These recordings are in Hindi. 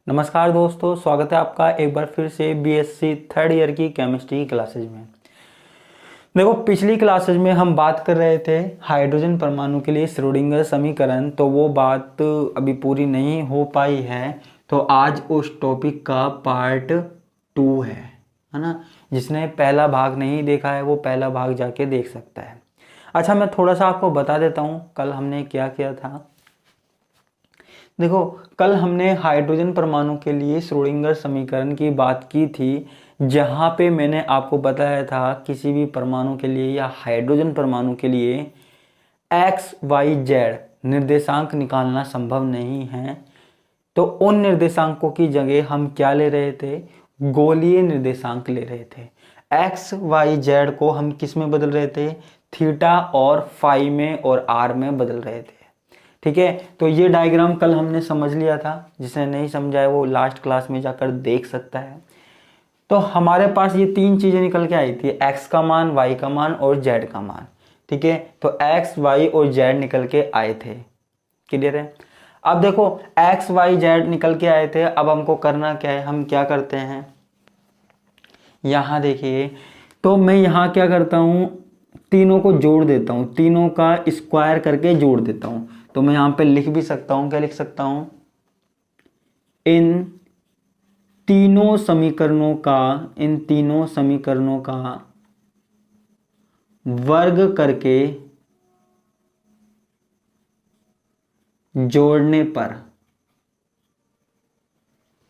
नमस्कार दोस्तों, स्वागत है आपका एक बार फिर से बीएससी थर्ड ईयर की केमिस्ट्री की क्लासेज में। देखो, पिछली क्लासेज में हम बात कर रहे थे हाइड्रोजन परमाणु के लिए श्रोडिंगर समीकरण, तो वो बात अभी पूरी नहीं हो पाई है। तो आज उस टॉपिक का पार्ट 2 है ना। जिसने पहला भाग नहीं देखा है वो पहला भाग जाके देख सकता है। अच्छा, मैं थोड़ा सा आपको बता देता हूँ कल हमने क्या किया था। देखो, कल हमने हाइड्रोजन परमाणु के लिए श्रोडिंगर समीकरण की बात की थी, जहाँ पे मैंने आपको बताया था किसी भी परमाणु के लिए या हाइड्रोजन परमाणु के लिए एक्स वाई जेड निर्देशांक निकालना संभव नहीं है। तो उन निर्देशांकों की जगह हम क्या ले रहे थे? गोलीय निर्देशांक ले रहे थे। एक्स वाई जेड को हम किस में बदल रहे थे? थीटा और फाई में और आर में बदल रहे थे। ठीक है, तो ये डायग्राम कल हमने समझ लिया था। जिसने नहीं समझा है वो लास्ट क्लास में जाकर देख सकता है। तो हमारे पास ये तीन चीजें निकल के आई थी, एक्स का मान, वाई का मान और जेड का मान। ठीक है, तो एक्स वाई और जेड निकल के आए थे। क्लियर है? अब देखो, एक्स वाई जेड निकल के आए थे। अब हमको करना क्या है? हम क्या करते हैं, यहां देखिए, तो मैं यहां क्या करता हूं, तीनों को जोड़ देता हूं, तीनों का स्क्वायर करके जोड़ देता हूं। तो मैं यहां पे लिख भी सकता हूं, क्या लिख सकता हूं? इन तीनों समीकरणों का वर्ग करके जोड़ने पर,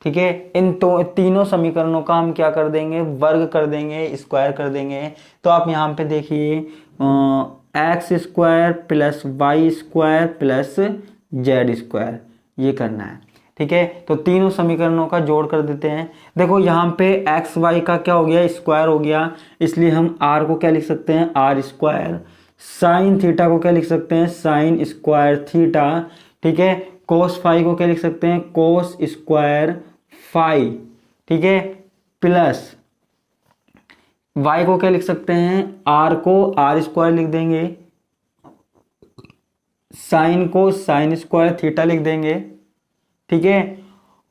ठीक है, इन तीनों समीकरणों का हम क्या कर देंगे? वर्ग कर देंगे, स्क्वायर कर देंगे। तो आप यहां पे देखिए, x square plus y square plus z square, ये करना है। ठीक है, तो तीनों समीकरणों का जोड़ कर देते हैं। देखो, यहाँ पे एक्स वाई का क्या हो गया? स्क्वायर हो गया, इसलिए हम आर को क्या लिख सकते हैं? R square. साइन थीटा को क्या लिख सकते हैं? Sine square theta. ठीक है, कोस फाई को क्या लिख सकते हैं? Cos square phi. ठीक है, प्लस y को क्या लिख सकते हैं? r को आर स्क्वायर लिख देंगे, साइन को साइन स्क्वायर थीटा लिख देंगे। ठीक है,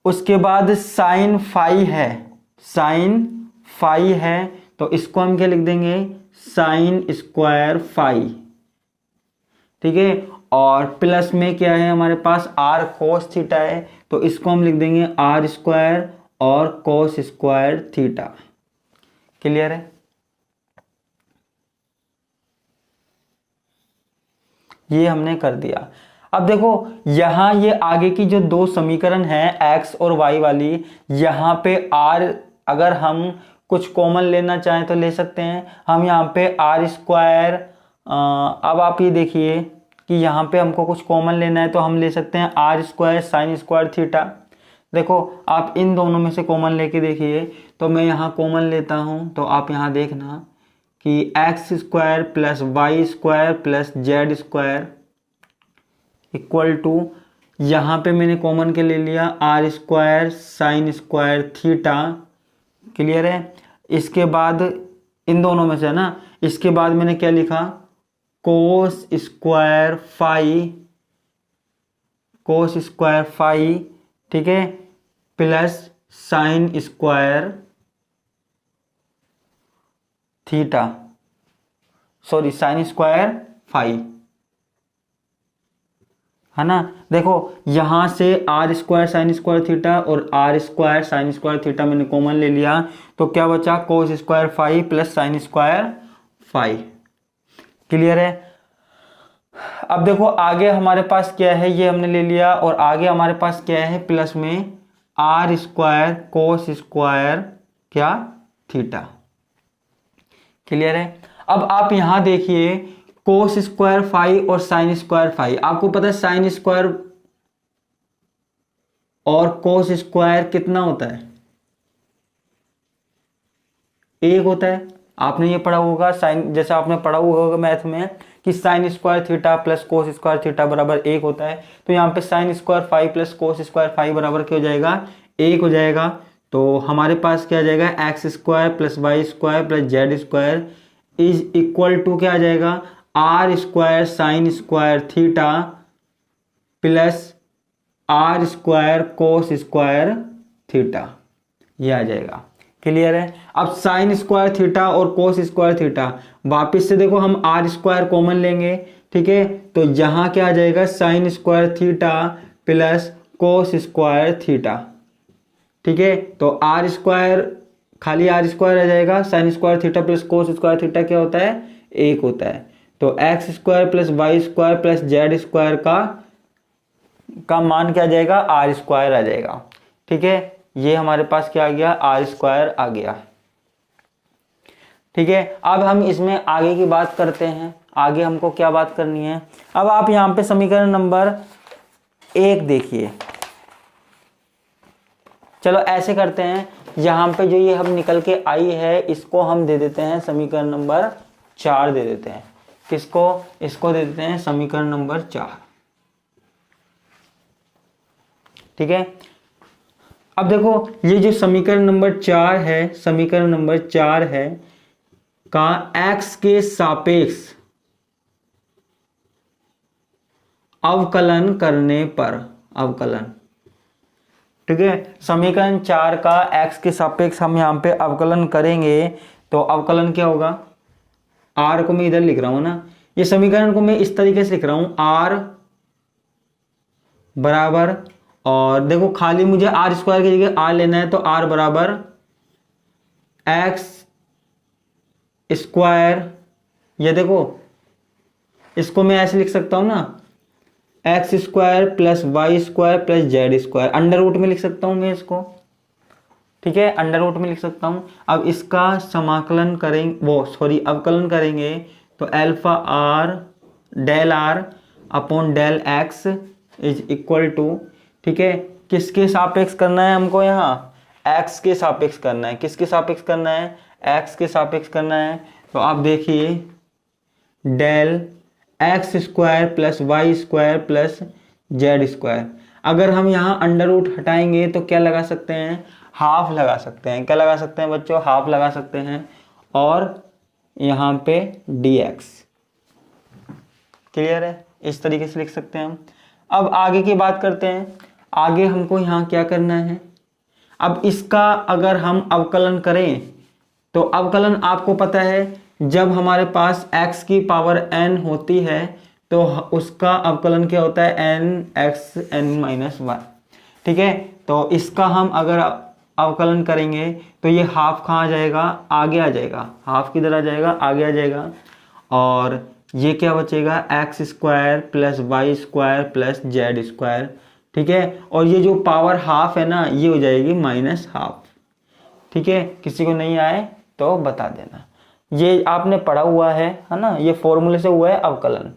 उसके बाद साइन फाई है, तो इसको हम क्या लिख देंगे? Sine square phi. ठीक है, और प्लस में क्या है हमारे पास? आर कोस थीटा है, तो इसको हम लिख देंगे आर स्क्वायर और कोस स्क्वायर थीटा। क्लियर है? ये हमने कर दिया। अब देखो, यहां ये आगे की जो दो समीकरण है एक्स और वाई वाली, यहां पे आर अगर हम कुछ कॉमन लेना चाहें तो ले सकते हैं। हम यहाँ पे आर स्क्वायर, अब आप ये देखिए कि यहाँ पे हमको कुछ कॉमन लेना है तो हम ले सकते हैं r square sine square theta. देखो, आप इन दोनों में से कॉमन लेके देखिए। तो मैं यहाँ कॉमन लेता हूँ, तो आप यहाँ देखना कि x square plus y square plus z square equal to, यहाँ पे मैंने कॉमन के ले लिया r square sine square theta. Clear है? इसके बाद इन दोनों में से है ना, इसके बाद मैंने क्या लिखा? कोस स्क्वायर फाई, ठीक है, plus sine square theta, sorry sine square phi, है ना। देखो, यहां से R square sine square theta और R square sine square theta मैंने कॉमन ले लिया, तो क्या बचा? Cos square phi plus sine square phi. Clear है? अब देखो, आगे हमारे पास क्या है, ये हमने ले लिया, और आगे हमारे पास क्या है? प्लस में आर स्क्वायर कोस स्क्वायर क्या? थीटा। क्लियर है? अब आप यहां देखिए, कोस स्क्वायर फाई और साइन स्क्वायर फाई, आपको पता है साइन स्क्वायर और कोस स्क्वायर कितना होता है? एक होता है। आपने ये पढ़ा होगा साइन, जैसे आपने पढ़ा हुआ होगा मैथ में कि sine square theta plus cos square theta बराबर एक होता है। तो यहाँ पे sine square phi plus cos square phi बराबर क्या हो जाएगा? एक हो जाएगा। तो हमारे पास क्या आ जाएगा? X square plus y square plus z square is equal to क्या आ जाएगा? R square sine square theta plus r square cos square theta, ये आ जाएगा। क्लियर है। अब साइन स्क्वायर थीटा और कोस स्क्वायर थीटा, वापिस से देखो हम आर स्क्वायर कॉमन लेंगे, ठीक है, तो यहाँ क्या आ जाएगा, sine square theta plus cos square theta, ठीक है, तो आर स्क्वायर, खाली आर स्क्वायर आ जाएगा, sine square theta plus cos square theta क्या होता है, 1 होता है, तो x square plus y square plus z square का मान क्या आ जाएगा, आर स्क्वायर आ जाएगा, ठीक है, ये हमारे पास क्या आ गया, आर स्क्वायर आ गया, ठीक है। अब हम इसमें आगे की बात करते हैं, आगे हमको क्या बात करनी है। अब आप यहां पे समीकरण नंबर 1 देखिए, चलो ऐसे करते हैं, यहां पे जो ये हम निकल के आई है इसको हम दे देते हैं समीकरण नंबर 4 दे देते हैं। किसको, इसको दे देते हैं समीकरण नंबर 4, ठीक है। अब देखो ये जो समीकरण नंबर 4 है, समीकरण नंबर 4 है का x के सापेक्ष अवकलन करने पर, अवकलन, ठीक है, समीकरण 4 का x के सापेक्ष हम यहां पे अवकलन करेंगे तो अवकलन क्या होगा, r को मैं इधर लिख रहा हूं ना, ये समीकरण को मैं इस तरीके से लिख रहा हूं, r बराबर, और देखो खाली मुझे आर स्क्वायर की जगह आर लेना है, तो आर बराबर एक्स स्क्वायर, ये देखो इसको मैं ऐसे लिख सकता हूं ना, x square plus y square plus z square, under root में लिख सकता हूं मैं इसको, ठीक है, अंडर रूट में लिख सकता हूं। अब इसका समाकलन करेंगे, अवकलन करेंगे तो alpha r del r upon del x is equal to, ठीक है, किसके सापेक्ष करना है हमको, यहाँ x के सापेक्ष करना है, किसके सापेक्ष करना है, x के सापेक्ष करना है, तो आप देखिए del x square plus y square plus z square, अगर हम यहाँ अंडर रूट हटाएंगे तो क्या लगा सकते हैं, हाफ लगा सकते हैं, क्या लगा सकते हैं बच्चों, हाफ लगा सकते हैं, और यहाँ पे dx, क्लियर है, इस तरीके से लिख सकते हैं हम। अब आगे की बात करते हैं, आगे हमको यहाँ क्या करना है, अब इसका अगर हम अवकलन करें तो अवकलन आपको पता है जब हमारे पास x की पावर n होती है तो उसका अवकलन क्या होता है, n(x(n-1), ठीक है, तो इसका हम अगर अवकलन करेंगे तो ये हाफ कहाँ आ जाएगा, आगे आ जाएगा, हाफ किधर आ जाएगा, आगे आ जाएगा, और ये क्या बचेगा, x square plus y square plus z square, ठीक है, और ये जो पावर हाफ है ना ये हो जाएगी माइनस हाफ, ठीक है, किसी को नहीं आए तो बता देना, ये आपने पढ़ा हुआ है ना, ये फॉर्मूले से हुआ है अवकलन।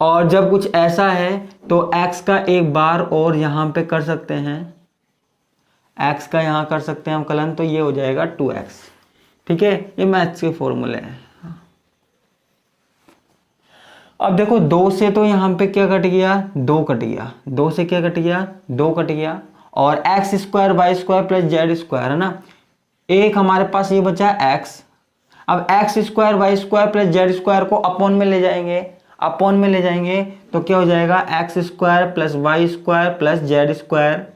और जब कुछ ऐसा है तो x का एक बार और यहाँ पे कर सकते हैं, x का यहाँ कर सकते हैं अवकलन, तो ये हो जाएगा 2x, ठीक है, ये मैथ्स के फॉर्मूले हैं। अब देखो 2 से तो यहाँ पे क्या कट गया, 2 कट गया, 2 से क्या कट गया, 2 कट गया, और x square y square plus z square है ना, एक हमारे पास ये बचा x, अब x square y square plus z square को अपॉन में ले जाएंगे, अपॉन में ले जाएंगे तो क्या हो जाएगा, x square plus y square plus z square,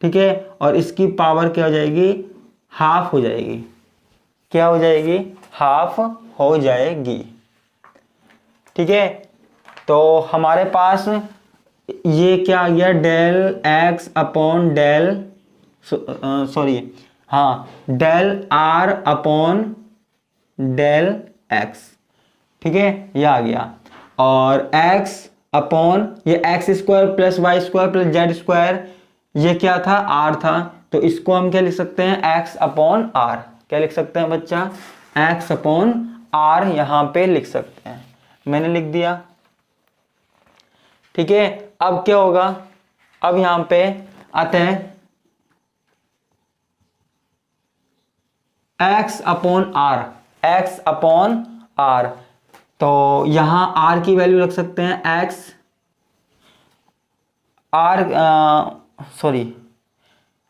ठीक है, और इसकी पावर क्या हो जाएगी, हाफ हो जाएगी, क्या हो जाएगी, हाफ हो जाएगी, ठीक है, तो हमारे पास ये क्या आ गया, del x upon del del r upon del x, ठीक है, ये आ गया, और x अपॉन ये x square plus y square plus z square, ये क्या था, r था, तो इसको हम क्या लिख सकते हैं, x अपॉन r, क्या लिख सकते हैं बच्चा, x अपॉन r यहां पे लिख सकते हैं, मैंने लिख दिया, ठीक है। अब क्या होगा, अब यहां पे आते हैं x upon r, x upon r, तो यहां r की वैल्यू रख सकते हैं x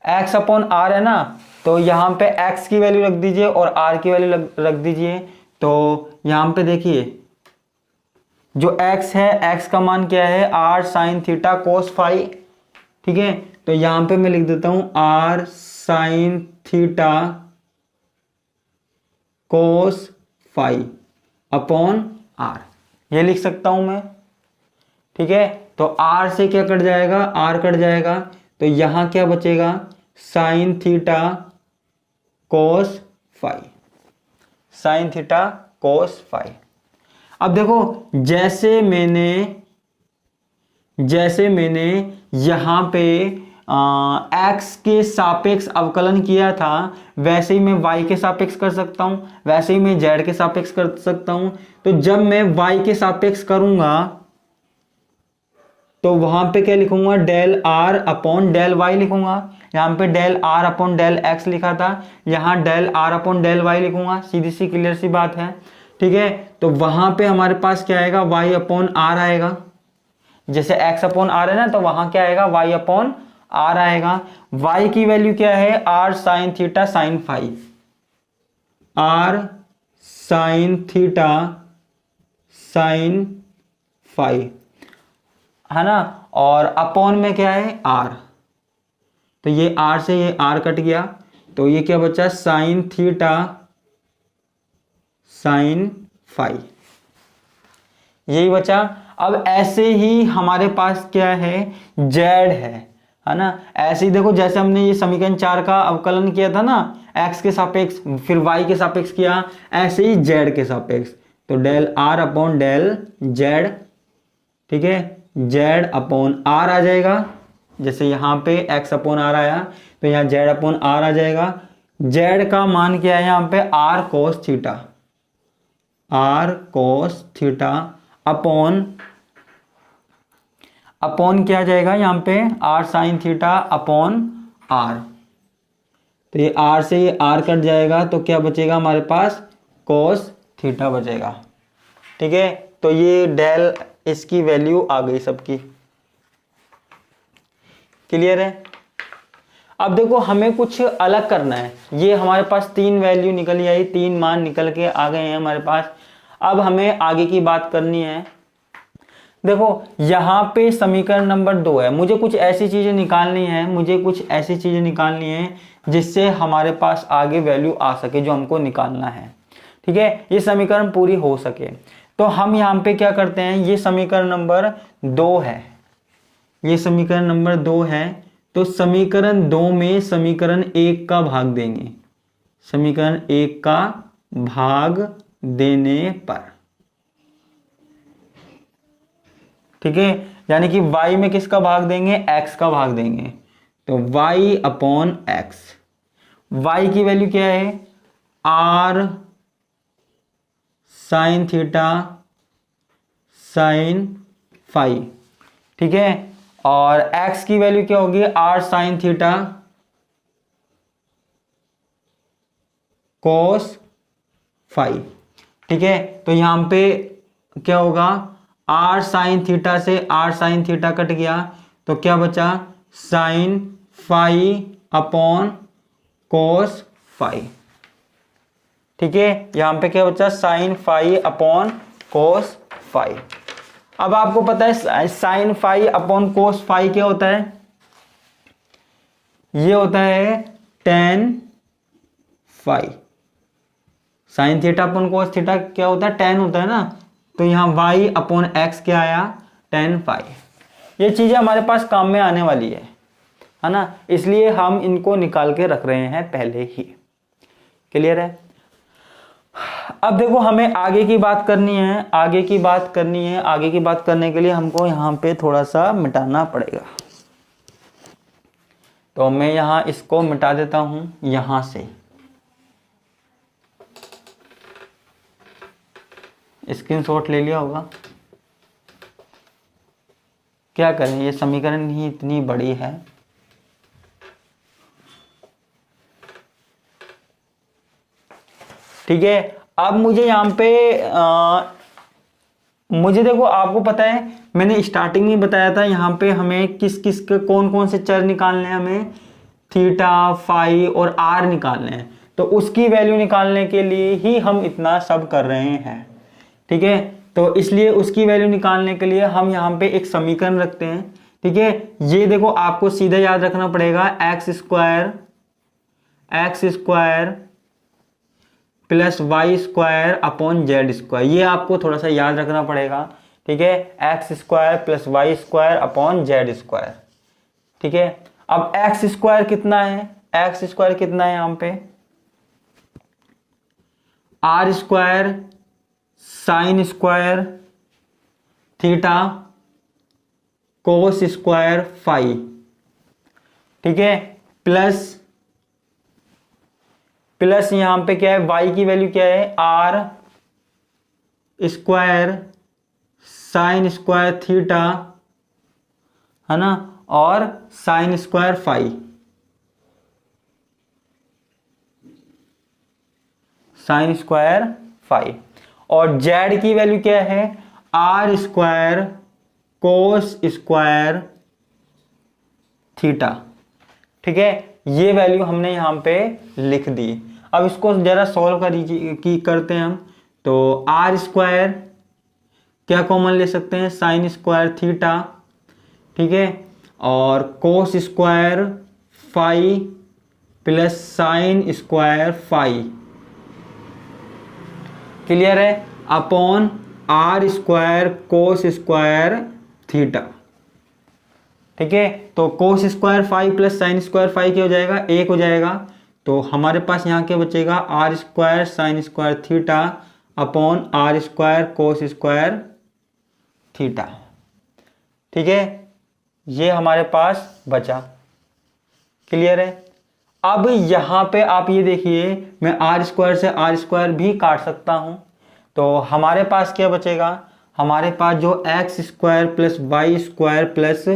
x अपॉन r है ना, तो यहां पे x की वैल्यू रख दीजिए और r की वैल्यू रख दीजिए, तो यहां पे देखिए जो x है, x का मान क्या है, r sine theta cos phi, ठीक है, तो यहां पे मैं लिख देता हूं r sine theta cos phi upon r, ये लिख सकता हूं मैं। ठीक है, तो आर से क्या कट जाएगा, आर कट जाएगा, तो यहां क्या बचेगा, sine theta cos phi, sine theta cos phi. अब देखो जैसे मैंने यहां पे एक्स के सापेक्ष अवकलन किया था, वैसे ही मैं वाई के सापेक्ष कर सकता हूं, वैसे ही मैं जेड के सापेक्ष कर सकता हूं। तो जब मैं वाई के सापेक्ष करूंगा तो वहां पे क्या लिखूंगा, del r upon del y लिखूंगा। यहां पे del r upon del x लिखा था, यहां del r upon del y लिखूंगा। सीधी सी क्लियर सी बात है। ठीक है, तो वहां पे हमारे पास क्या आएगा, वाई अपॉन आर आएगा। जैसे एक्स अपॉन आर है ना, तो वहां क्या आएगा, वाई अपॉन आर आएगा। वाई की वैल्यू क्या है, r sine theta sine phi, r sine theta sine phi, है ना। और अपॉन में क्या है, आर, तो ये आर से ये आर कट गया, तो ये क्या बचा, साइन थीटा साइन फाई, यही बचा। अब ऐसे ही हमारे पास क्या है, जेड है ना। ऐसे ही देखो जैसे हमने ये समीकरण 4 का अवकलन किया था ना, एक्स के सापेक्ष फिर वाई के सापेक्ष किया, ऐसे ही जेड के सापेक्ष। तो del r upon del z, ठीक है, जेड अपॉन आर आ जाएगा। जैसे यहाँ पे एक्स अपॉन आर आया, तो यहाँ जेड अपॉन आर आ जाएगा। जेड का मान क्या है यहाँ पे, r cos theta, r cos theta upon क्या जाएगा यहाँ पे, r sine theta upon r. तो ये आर से ये आर कट जाएगा, तो क्या बचेगा हमारे पास, कोस थीटा बचेगा। ठीक है, तो ये डेल, इसकी वैल्यू आ गई सबकी। क्लियर है। अब देखो हमें कुछ अलग करना है। ये हमारे पास 3 वैल्यू निकल आई, 3 मान निकल के आ गए हैं हमारे पास। अब हमें आगे की बात करनी है। देखो यहाँ पे समीकरण नंबर 2 है, मुझे कुछ ऐसी चीजें निकालनी है, जिससे हमारे पास आगे वैल्यू आ सके जो हमको निकालना है। ठीक है, ये समीकरण पूरी हो सके। तो हम यहाँ पे क्या करते हैं, ये समीकरण नंबर 2 है, ये समीकरण नंबर 2 है। तो समीकरण 2 में समीकरण 1 का भाग देंगे, समीकरण 1 का भाग देने पर। ठीक है, यानी कि y में किसका भाग देंगे, x का भाग देंगे। तो y अपॉन एक्स, y की वैल्यू क्या है, r sine theta sine phi. ठीक है, और x की वैल्यू क्या होगी, r sine theta cos phi. ठीक है, तो यहां पे क्या होगा, r साइन थीटा से r साइन थीटा कट गया, तो क्या बचा, sine phi upon cos phi. ठीक है, यहां पे क्या बचा, sine phi upon cos phi. अब आपको पता है sine phi upon cos phi क्या होता है, ये होता है tan phi. Sine theta upon cos theta क्या होता है, टेन होता है ना। तो यहाँ y अपॉन एक्स क्या आया, टेन फाई। ये चीजें हमारे पास काम में आने वाली है ना, इसलिए हम इनको निकाल के रख रहे हैं पहले ही। क्लियर है। अब देखो हमें आगे की बात करनी है, आगे की बात करने के लिए हमको यहाँ पे थोड़ा सा मिटाना पड़ेगा। तो मैं यहाँ इसको मिटा देता हूं, यहां से स्क्रीनशॉट ले लिया होगा। क्या करें, ये समीकरण ही इतनी बड़ी है। ठीक है, अब मुझे यहाँ पे मुझे देखो, आपको पता है मैंने स्टार्टिंग में बताया था यहाँ पे हमें किस किस के कौन कौन से चर निकालने हैं, हमें थीटा फाई और आर निकालने हैं। तो उसकी वैल्यू निकालने के लिए ही हम इतना सब कर रहे हैं। ठीक है, तो इसलिए उसकी वैल्यू निकालने के लिए हम यहाँ पे एक समीकरण रखते हैं, ठीक है, ये देखो आपको सीधे याद रखना पड़ेगा x square plus y square upon z square, ये आपको थोड़ा सा याद रखना पड़ेगा। ठीक है, x square plus y square upon z square. ठीक है, अब एक्स स्क्वायर कितना है, एक्स स्क्वायर कितना है यहां पे, r square sine square theta cos square phi. ठीक है, प्लस यहां पे क्या है, y की वैल्यू क्या है, r square sine square theta, है ना, और sine square phi, sine square phi. और z की वैल्यू क्या है, r square cos square theta. ठीक है, ये वैल्यू हमने यहां पे लिख दी। अब इसको जरा सॉल्व करते हैं हम। तो आर स्क्वायर क्या कॉमन ले सकते हैं, साइन स्क्वायर थीटा। ठीक है, और cos square phi plus sine square phi, clear है, upon are square cos square theta. ठीक है, तो cos square phi plus sine square phi क्या हो जाएगा, 1 हो जाएगा। तो हमारे पास यहाँ क्या बचेगा, r square sine square theta upon are square cos square theta. ठीक है, ये हमारे पास बचा, क्लियर है। अब यहां पे आप ये देखिए, मैं आर स्क्वायर से आर स्क्वायर भी काट सकता हूं, तो हमारे पास क्या बचेगा, हमारे पास जो x square plus y square plus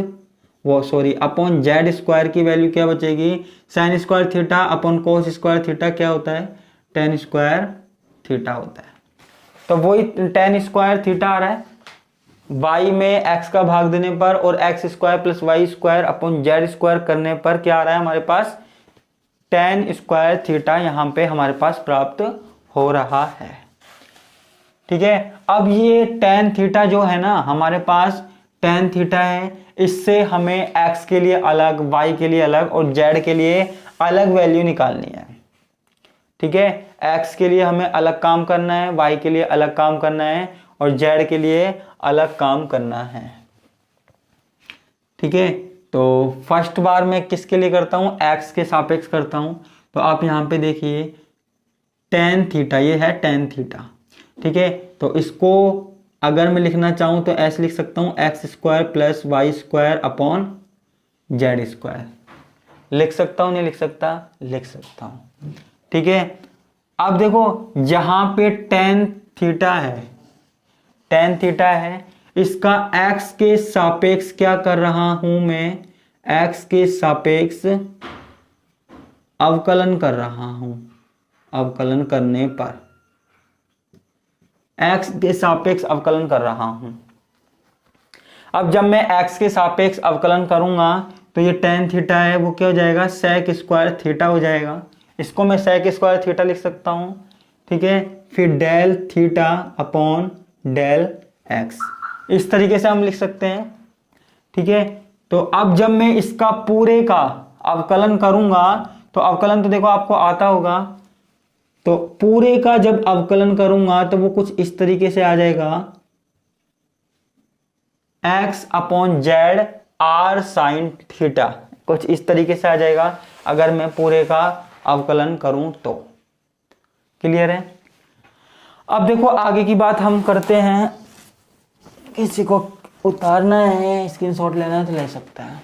upon z square की वैल्यू क्या बचेगी, sine square theta upon cos square theta क्या होता है, टेन स्क्वायर थीटा होता है। तो वही टेन स्क्वायर थीटा आ रहा है, y में x का भाग देने पर और x square plus y square upon z square करने पर क्या आ रहा है हमारे पास, टेन स्क्वायर थीटा यहां पे हमारे पास प्राप्त हो रहा है। ठीक है, अब ये टेन थीटा जो है ना हमारे पास टेन थीटा है, इससे हमें x के लिए अलग, y के लिए अलग और z के लिए अलग वैल्यू निकालनी है। ठीक है, x के लिए हमें अलग काम करना है, y के लिए अलग काम करना है और z के लिए अलग काम करना है। ठीक है, तो फर्स्ट बार मैं किसके लिए करता हूं, x के सापेक्ष करता हूं। तो आप यहां पे देखिए टेन थीटा, ये है टेन थीटा। ठीक है, तो इसको अगर मैं लिखना चाहूं तो ऐसे लिख सकता हूं, x square plus y square upon z square. लिख सकता हूं, नहीं लिख सकता, लिख सकता हूं। ठीक है, अब देखो यहां पे टेन थीटा है, टेन थीटा है, इसका x के सापेक्ष क्या कर रहा हूं मैं, x के सापेक्ष अवकलन कर रहा हूं। अवकलन करने पर x के सापेक्ष अवकलन कर रहा हूं। अब जब मैं x के सापेक्ष अवकलन करूंगा तो ये टेन थीटा है वो क्या हो जाएगा, सेक स्क्वायर थीटा हो जाएगा। इसको मैं सेक स्क्वायर थीटा लिख सकता हूं। ठीक है, फिर del theta upon del x, इस तरीके से हम लिख सकते हैं। ठीक है, तो अब जब मैं इसका पूरे का अवकलन करूंगा तो अवकलन तो देखो आपको आता होगा, तो पूरे का जब अवकलन करूंगा तो वो कुछ इस तरीके से आ जाएगा, x upon z r sine theta, कुछ इस तरीके से आ जाएगा अगर मैं पूरे का अवकलन करूं तो। क्लियर है। अब देखो आगे की बात हम करते हैं, किसी को उतारना है, स्क्रीनशॉट लेना है तो ले सकता है।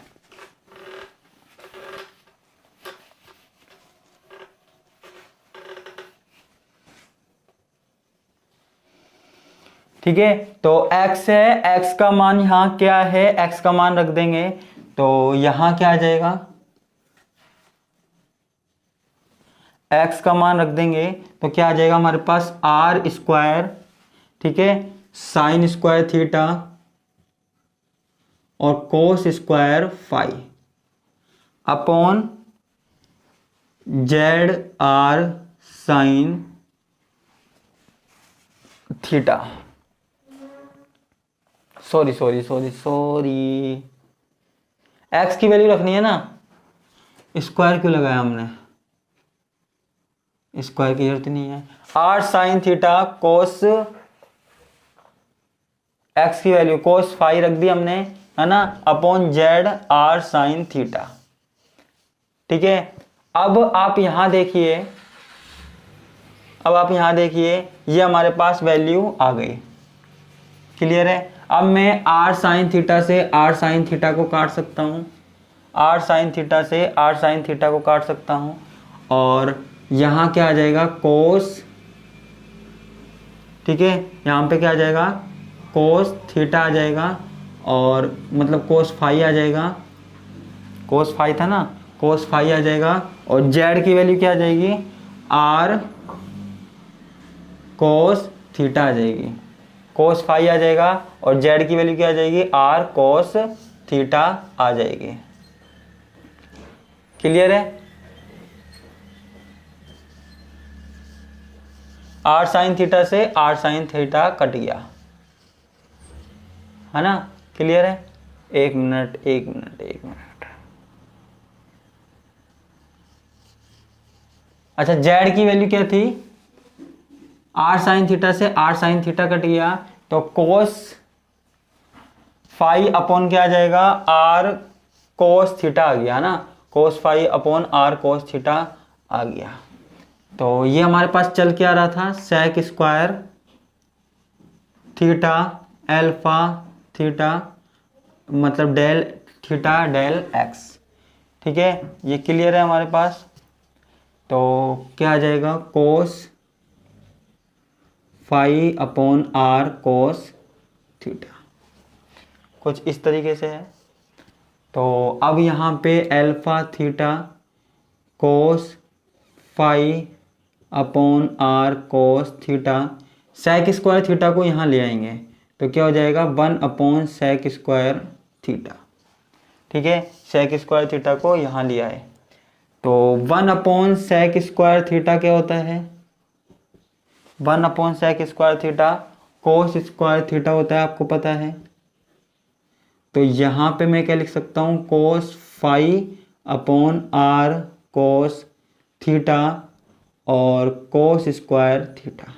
ठीक है, तो x है, x का मान यहां क्या है, x का मान रख देंगे तो यहां क्या आ जाएगा, x का मान रख देंगे तो क्या आ जाएगा हमारे पास, आर स्क्वायर, ठीक है, साइन स्क्वायर थीटा और cos square phi upon z r sine theta. Sorry, x की वैल्यू रखनी है ना, स्क्वायर क्यों लगाया हमने, स्क्वायर की जरूरत नहीं है। R sine theta cos x की वैल्यू कोस फाई रख दी हमने, है ना, upon z r sine theta. ठीक है, अब आप यहां देखिए, ये हमारे पास वैल्यू आ गई। क्लियर है। अब मैं आर साइन थीटा से आर साइन थीटा को काट सकता हूं, आर साइन थीटा से आर साइन थीटा को काट सकता हूं, और यहां क्या आ जाएगा कोस, ठीक है, यहां पे क्या आ जाएगा कोस थीटा आ जाएगा, और मतलब कोस फाई आ जाएगा, कोस फाई था ना, कोस फाई आ जाएगा, और जेड की वैल्यू क्या आ जाएगी, आर कोस थीटा आ जाएगी, कोस फाई आ जाएगा, और जेड की वैल्यू क्या आ जाएगी, आर कोस थीटा आ जाएगी। क्लियर है। आर साइन थीटा से आर साइन थीटा कट गया, है ना। क्लियर है। एक मिनट अच्छा, जेड की वैल्यू क्या थी, आर साइन थीटा से आर साइन थीटा कट गया, तो कोस फाई अपॉन क्या आ जाएगा, आर कोस थीटा आ गया, है ना, cos phi upon are cos theta आ गया। तो ये हमारे पास चल के आ रहा था sec square theta alpha theta, मतलब डेल थीटा डेल एक्स। ठीक है, ये क्लियर है हमारे पास। तो क्या आ जाएगा cos phi upon are cos theta, कुछ इस तरीके से है। तो अब यहाँ पे alpha theta cos phi upon are cos theta, sec square theta को यहाँ ले आएंगे तो क्या हो जाएगा 1 अपॉन सेक स्क्वायर थीटा। ठीक है, सेक स्क्वायर थीटा को यहाँ ले आए तो 1 अपॉन सेक स्क्वायर थीटा क्या होता है, 1 upon sec square theta cos square theta होता है, आपको पता है। तो यहाँ पे मैं क्या लिख सकता हूँ, cos phi upon are cos theta और कोस स्क्वायर थीटा।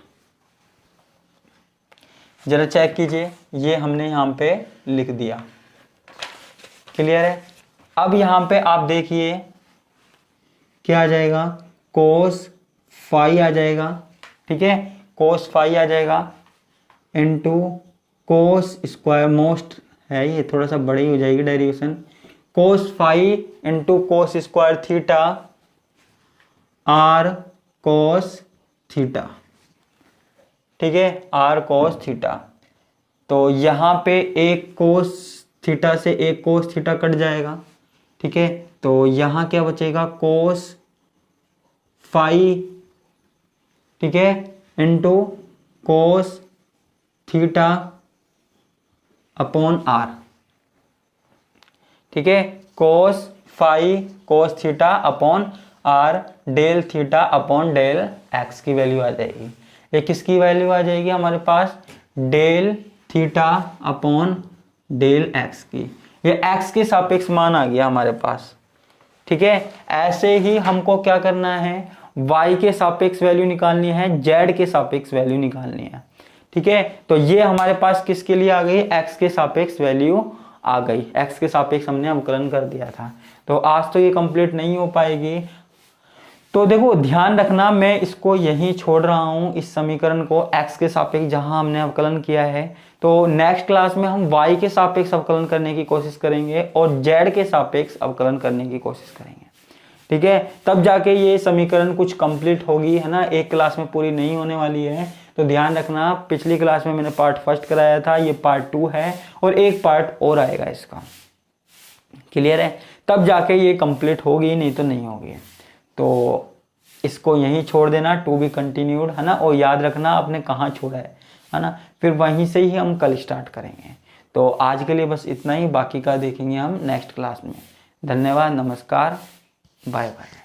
जरा चेक कीजिए, ये हमने यहाँ पे लिख दिया। क्लियर है। अब यहाँ पे आप देखिए क्या आ जाएगा, कोस फाई आ जाएगा। ठीक है, कोस फाई आ जाएगा इनटू कोस स्क्वायर, मोस्ट है ये, थोड़ा सा बड़ी हो जाएगी derivation, cos phi into cos square theta r cos theta. ठीक है, आर कोस थीटा। तो यहाँ पे एक कोस थीटा से एक कोस थीटा कट जाएगा। ठीक है, तो यहाँ क्या बचेगा, कोस फाई, ठीक है, into cos theta upon R. ठीक है, cos phi cos theta upon R del theta upon del X की वैल्यू आ जाएगी। ये किसकी वैल्यू आ जाएगी हमारे पास, del theta upon del X की। ये एक्स के सापेक्ष मान आ गया हमारे पास। ठीक है, ऐसे ही हमको क्या करना है, y के सापेक्ष वैल्यू निकालनी है, z के सापेक्ष वैल्यू निकालनी है। ठीक है, तो ये हमारे पास किसके लिए आ गई, x के सापेक्ष वैल्यू आ गई, x के सापेक्ष हमने अवकलन कर दिया था। तो आज तो ये कंप्लीट नहीं हो पाएगी। तो देखो ध्यान रखना, मैं इसको यहीं छोड़ रहा हूं, इस समीकरण को x के सापेक्ष जहां हमने अवकलन किया है। तो नेक्स्ट क्लास में हम y के सापेक्ष अवकलन करने की कोशिश करेंगे और z के सापेक्ष अवकलन करने की कोशिश करेंगे। ठीक है, तब जाके ये समीकरण कुछ कंप्लीट होगी, है ना, एक क्लास में पूरी नहीं होने वाली है। तो ध्यान रखना, पिछली क्लास में मैंने पार्ट फर्स्ट कराया था, ये पार्ट 2 है और एक पार्ट और आएगा इसका। क्लियर है, तब जाके ये कंप्लीट होगी, नहीं तो नहीं होगी। तो इसको यहीं छोड़ देना, टू बी कंटिन्यूड, है ना, और याद रखना आपने कहाँ छोड़ा है ना, फिर वहीं से ही हम कल स्टार्ट करेंगे। तो आज के लिए बस इतना ही, बाकी का देखेंगे हम नेक्स्ट क्लास में। धन्यवाद, नमस्कार, बाय बाय।